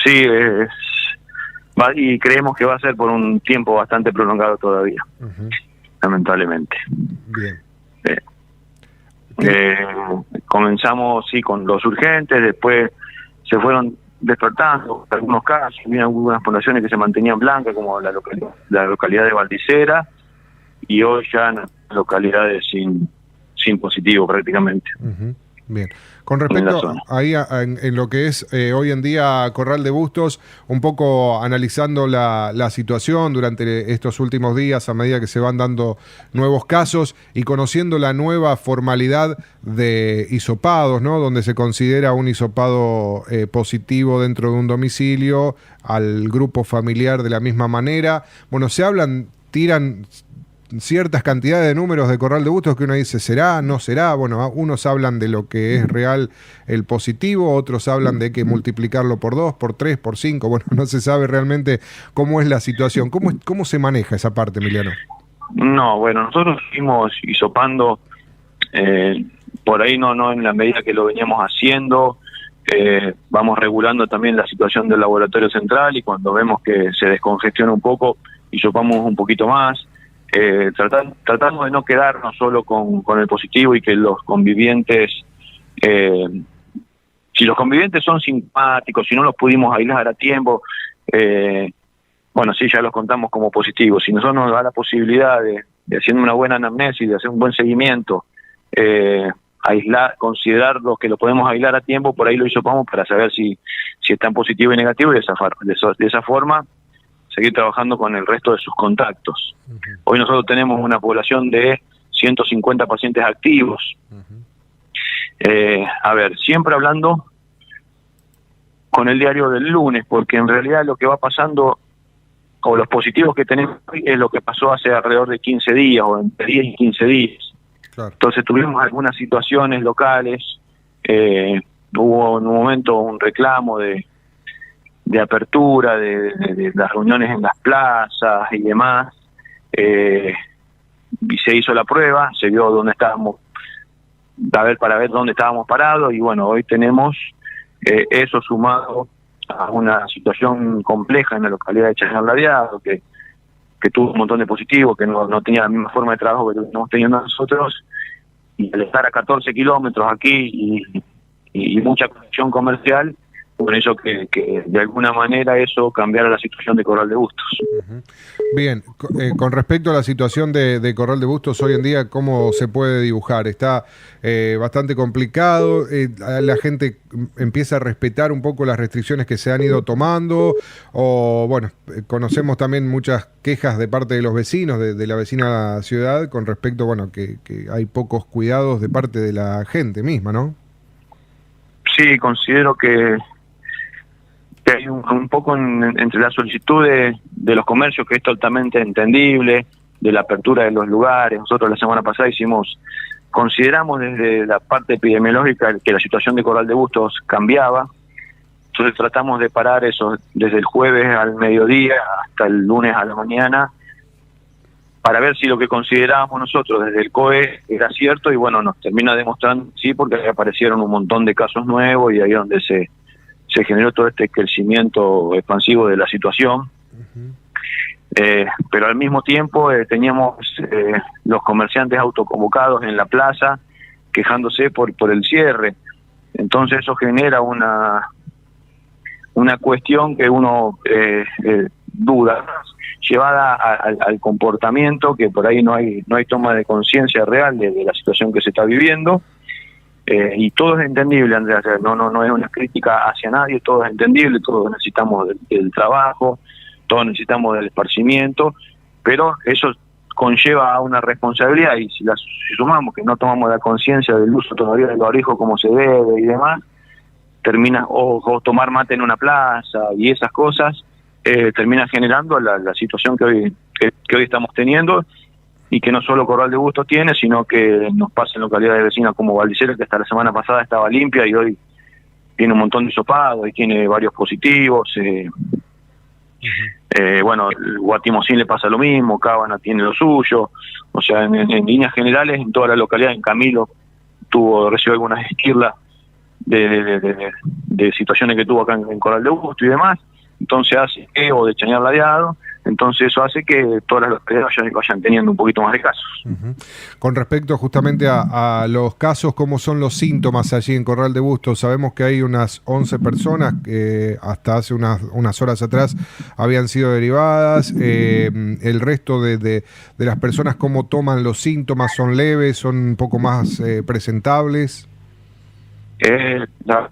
Sí, y creemos que va a ser por un tiempo bastante prolongado todavía, lamentablemente. Bien. Comenzamos con los urgentes, después se fueron despertando algunos casos, había algunas poblaciones que se mantenían blancas, como la localidad de Valdicera, y hoy ya en localidades sin positivo prácticamente. Bien. Con respecto ahí en lo que es hoy en día Corral de Bustos, un poco analizando la situación durante estos últimos días a medida que se van dando nuevos casos y conociendo la nueva formalidad de hisopados, ¿no? Donde se considera un hisopado positivo dentro de un domicilio al grupo familiar de la misma manera. Bueno, tiran ciertas cantidades de números de Corral de Bustos que uno dice, ¿será? ¿No será? Bueno, unos hablan de lo que es real el positivo, otros hablan de que multiplicarlo por 2, por 3, por 5, bueno, no se sabe realmente cómo es la situación. ¿Cómo se maneja esa parte, Emiliano? No, bueno, nosotros fuimos hisopando, por ahí no en la medida que lo veníamos haciendo, vamos regulando también la situación del laboratorio central y cuando vemos que se descongestiona un poco, hisopamos un poquito más. Tratando de no quedarnos solo con el positivo y que los convivientes, si los convivientes son simpáticos, si no los pudimos aislar a tiempo, bueno, sí, ya los contamos como positivos. Si nosotros nos da la posibilidad de hacer una buena anamnesis, de hacer un buen seguimiento, considerar los que lo podemos aislar a tiempo, por ahí lo hisopamos para saber si están positivo y negativo y de esa forma seguir trabajando con el resto de sus contactos. Hoy nosotros tenemos una población de 150 pacientes activos. Siempre hablando con el diario del lunes, porque en realidad lo que va pasando, o los positivos que tenemos hoy, es lo que pasó hace alrededor de 15 días, o entre 10 y 15 días. Claro. Entonces tuvimos algunas situaciones locales, hubo en un momento un reclamo de apertura, de las reuniones en las plazas y demás, y se hizo la prueba, se vio dónde estábamos, para ver dónde estábamos parados, y bueno, hoy tenemos eso sumado a una situación compleja en la localidad de Chañar Ladeado, que tuvo un montón de positivos, que no tenía la misma forma de trabajo que estamos teniendo nosotros, y al estar a 14 kilómetros aquí y mucha conexión comercial, por eso que de alguna manera eso cambiara la situación de Corral de Bustos. Bien, con respecto a la situación de Corral de Bustos hoy en día, ¿cómo se puede dibujar? Está bastante complicado, la gente empieza a respetar un poco las restricciones que se han ido tomando, o bueno, conocemos también muchas quejas de parte de los vecinos, de la vecina ciudad, con respecto, bueno, que hay pocos cuidados de parte de la gente misma, ¿no? Sí, considero que hay un poco entre la solicitud de los comercios, que es totalmente entendible, de la apertura de los lugares. Nosotros la semana pasada consideramos desde la parte epidemiológica que la situación de Corral de Bustos cambiaba, entonces tratamos de parar eso desde el jueves al mediodía hasta el lunes a la mañana, para ver si lo que considerábamos nosotros desde el COE era cierto, y bueno, nos termina demostrando sí, porque aparecieron un montón de casos nuevos y ahí es donde se generó todo este crecimiento expansivo de la situación. Pero al mismo tiempo teníamos los comerciantes autoconvocados en la plaza quejándose por el cierre. Entonces eso genera una cuestión que uno duda, llevada al comportamiento, que por ahí no hay toma de conciencia real de la situación que se está viviendo. Y todo es entendible, Andrea, no es una crítica hacia nadie, todo es entendible, todos necesitamos del trabajo, todos necesitamos del esparcimiento, pero eso conlleva a una responsabilidad, y si sumamos que no tomamos la conciencia del uso todavía del barbijo como se debe y demás, termina, o tomar mate en una plaza y esas cosas, termina generando la situación que hoy estamos teniendo, y que no solo Corral de Bustos tiene, sino que nos pasa en localidades vecinas como Valdicera, que hasta la semana pasada estaba limpia y hoy tiene un montón de hisopados y tiene varios positivos. Bueno, Guatimocín le pasa lo mismo, Cábana tiene lo suyo. O sea, en líneas generales, en toda la localidad, en Camilo recibió algunas esquirlas de situaciones que tuvo acá en Corral de Bustos y demás, entonces hace que, o de Chañar Ladeado, entonces eso hace que todas las localidades vayan teniendo un poquito más de casos. Uh-huh. Con respecto justamente a los casos, ¿cómo son los síntomas allí en Corral de Bustos? Sabemos que hay unas 11 personas que hasta hace unas horas atrás habían sido derivadas. El resto de las personas, ¿cómo toman los síntomas? ¿Son leves? ¿Son un poco más presentables?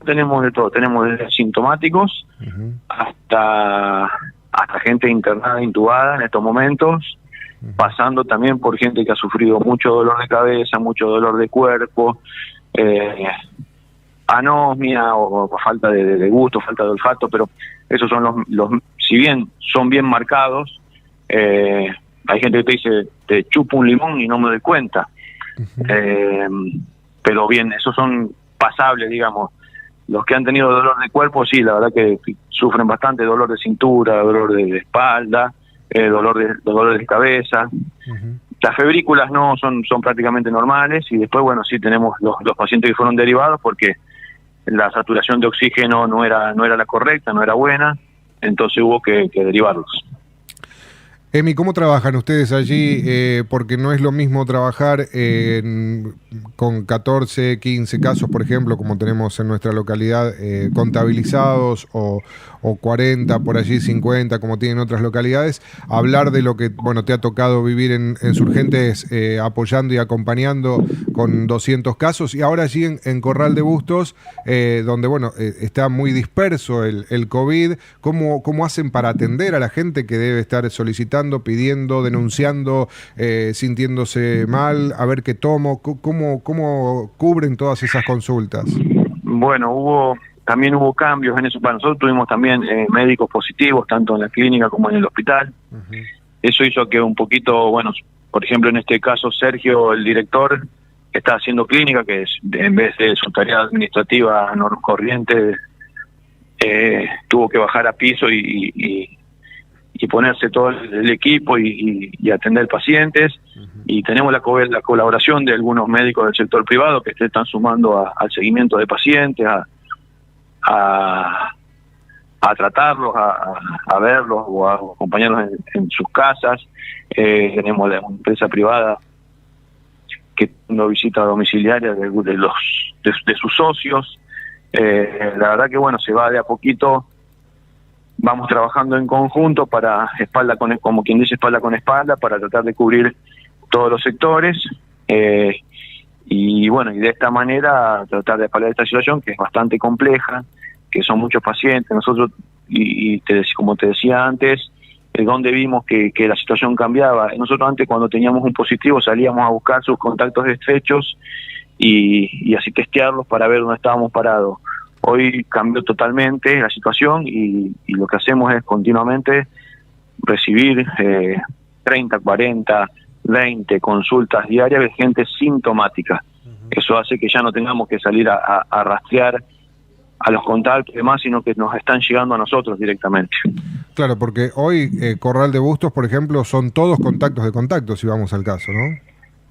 Tenemos de todo, tenemos desde asintomáticos uh-huh. hasta gente internada, intubada en estos momentos, uh-huh. pasando también por gente que ha sufrido mucho dolor de cabeza, mucho dolor de cuerpo, anosmia o falta de gusto, falta de olfato, pero esos son los si bien son bien marcados, hay gente que te dice, te chupo un limón y no me doy cuenta, uh-huh. Pero bien, esos son pasables, digamos. Los que han tenido dolor de cuerpo, sí, la verdad que sufren bastante, dolor de cintura, dolor de espalda, dolor de cabeza. Uh-huh. Las febrículas no son prácticamente normales, y después, bueno, sí tenemos los pacientes que fueron derivados porque la saturación de oxígeno no era la correcta, no era buena, entonces hubo que derivarlos. Emi, ¿cómo trabajan ustedes allí? Porque no es lo mismo trabajar con 14, 15 casos, por ejemplo, como tenemos en nuestra localidad, contabilizados, o 40, por allí 50, como tienen otras localidades. Hablar de lo que, bueno, te ha tocado vivir en Surgentes, apoyando y acompañando con 200 casos, y ahora allí en Corral de Bustos, donde, bueno, está muy disperso el COVID. ¿Cómo hacen para atender a la gente que debe estar solicitando, pidiendo, denunciando, sintiéndose mal, a ver qué tomo? ¿Cómo cubren todas esas consultas? Bueno, también hubo cambios en eso. Para nosotros tuvimos también médicos positivos, tanto en la clínica como en el hospital. Uh-huh. Eso hizo que un poquito, bueno, por ejemplo, en este caso Sergio, el director, está haciendo clínica, que es, en vez de su tarea administrativa corriente, tuvo que bajar a piso y ponerse todo el equipo y atender pacientes. Uh-huh. Y tenemos la colaboración de algunos médicos del sector privado que se están sumando al seguimiento de pacientes, a tratarlos, a verlos o a acompañarlos en sus casas. Tenemos la empresa privada que tiene visita domiciliaria de sus socios. La verdad que, bueno, se va de a poquito. Vamos trabajando en conjunto para como quien dice, espalda con espalda, para tratar de cubrir todos los sectores, y bueno, y de esta manera tratar de paliar esta situación que es bastante compleja, que son muchos pacientes. Nosotros, como te decía antes, donde vimos que la situación cambiaba. Nosotros antes, cuando teníamos un positivo, salíamos a buscar sus contactos estrechos y así testearlos para ver dónde estábamos parados. Hoy cambió totalmente la situación y lo que hacemos es continuamente recibir 30, 40, 20 consultas diarias de gente sintomática. Uh-huh. Eso hace que ya no tengamos que salir a rastrear a los contactos y demás, sino que nos están llegando a nosotros directamente. Claro, porque hoy Corral de Bustos, por ejemplo, son todos contactos de contactos, si vamos al caso, ¿no?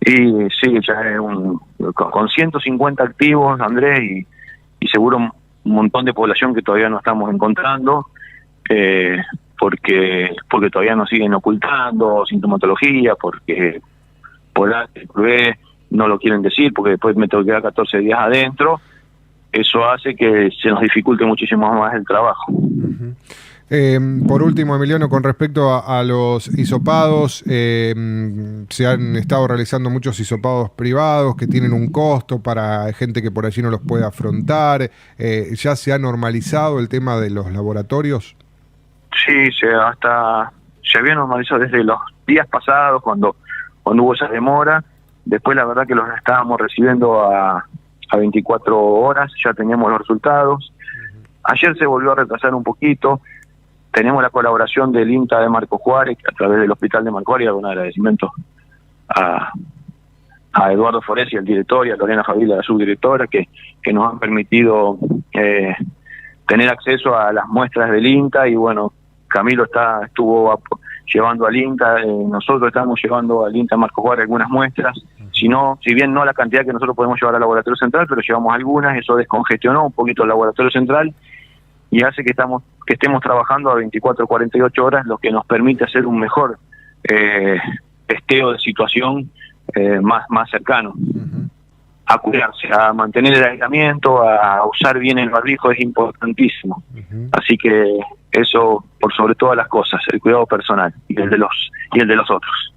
Y sí, ya es con 150 activos, Andrés, y seguro un montón de población que todavía no estamos encontrando, porque todavía nos siguen ocultando sintomatología, porque por A, por B no lo quieren decir, porque después me tengo que quedar 14 días adentro. Eso hace que se nos dificulte muchísimo más el trabajo. Uh-huh. Por último, Emiliano, con respecto a los hisopados, se han estado realizando muchos hisopados privados que tienen un costo para gente que por allí no los puede afrontar. ¿Ya se ha normalizado el tema de los laboratorios? Sí, se había normalizado desde los días pasados, cuando hubo esa demora. Después, la verdad que los estábamos recibiendo a 24 horas, ya teníamos los resultados. Uh-huh. Ayer se volvió a retrasar un poquito. Tenemos la colaboración del INTA de Marco Juárez, a través del Hospital de Marco Juárez. Un agradecimiento a Eduardo Foresi, el director, y a Lorena Javila, la subdirectora, que nos han permitido tener acceso a las muestras del INTA. Y bueno, Camilo llevando al INTA, nosotros estamos llevando al INTA Marcos Juárez algunas muestras, si bien no la cantidad que nosotros podemos llevar al laboratorio central, pero llevamos algunas, eso descongestionó un poquito el laboratorio central y hace que estemos trabajando a 24 o 48 horas, lo que nos permite hacer un mejor testeo de situación más cercano. A cuidarse, a mantener el aislamiento, a usar bien el barbijo es importantísimo. Así que eso por sobre todas las cosas, el cuidado personal y el de los otros.